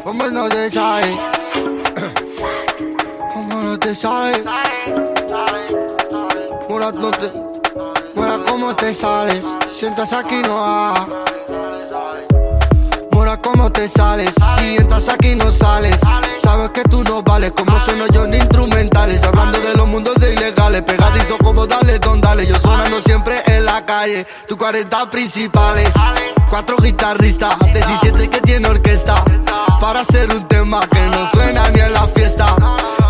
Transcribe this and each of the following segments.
Como no te sale, como no te sale. Mora, no te, mora, como te sales. Sientas aquí no va. Mora, como te sales. Si entras aquí no sales. Sabes que tú no vales. Como sueno yo en instrumentales. Hablando de los mundos de ilegales. Pegadizo como dale, don dale. Yo sonando siempre en la calle. Tus 40 principales. 4 guitarristas, 17 que tiene orquesta. Para hacer un tema que no suena ni en la fiesta.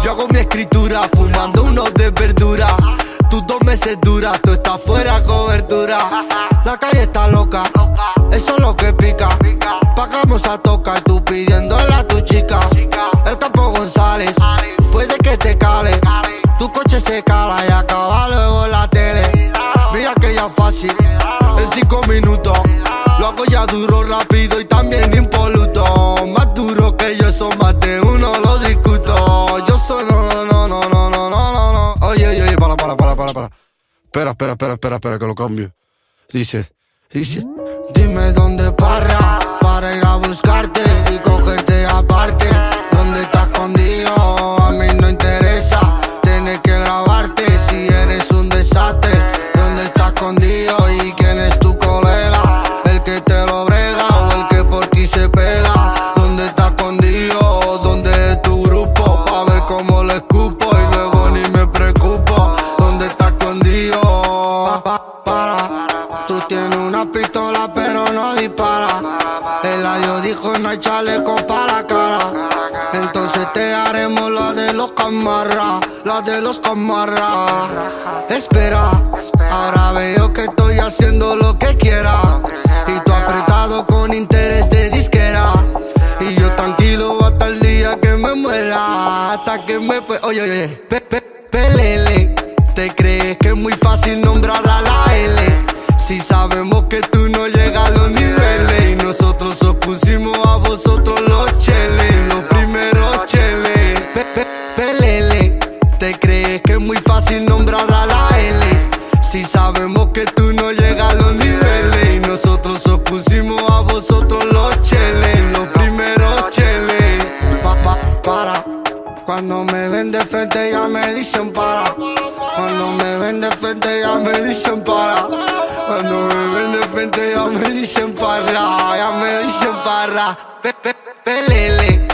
Yo hago mi escritura fumando unos de verdura. Tus 2 meses duras, tú estás fuera cobertura. La calle está loca, eso es lo que pica. Pagamos a tocar, tú pidiéndole a tu chica. El Campo González, puede que te cale. Tu coche se cala y acaba luego en la tele. Mira que ya fácil, en 5 minutos. Lo hago ya duro, rápido y también impoluto. Más duro que yo, eso más de uno lo discuto. Yo soy no. Oye, para. Espera, que lo cambio. Dice. Dime dónde para ir a buscarte y cogerte aparte. ¿Dónde estás escondido? A mí no interesa tener que grabarte si eres un desastre. ¿Dónde estás escondido y quién es tu colega? El que te lo brega o el que por ti se pega. ¿Dónde estás escondido? ¿Dónde es tu grupo? Pa' ver cómo le escupo y luego ni me preocupo. ¿Dónde estás escondido? Para. Tú tienes una pistola pero no dispara. El adiós dijo no hay chaleco para la cara. Entonces te haremos la de los camarras. La de los camarras. Espera, ahora veo que estoy haciendo lo que quiera. Y tú apretado con interés de disquera. Y yo tranquilo hasta el día que me muera. Hasta que me oye, pelele. ¿Te crees que es muy fácil nombrar a la L? Si sabemos que tú no llegas a los niveles. Y nosotros os pusimos a vosotros los cheles. Los primeros cheles. Pelele. ¿Te crees que es muy fácil nombrar a la L? Si sabemos que tú no llegas a los niveles. Y nosotros os pusimos a vosotros los cheles. Los primeros cheles. Para. Cuando me ven de frente ya me dicen para. Cuando me ven de frente ya me dicen para. Cuando me ven de frente ya me dicen para. Ya me dicen para. Pelele.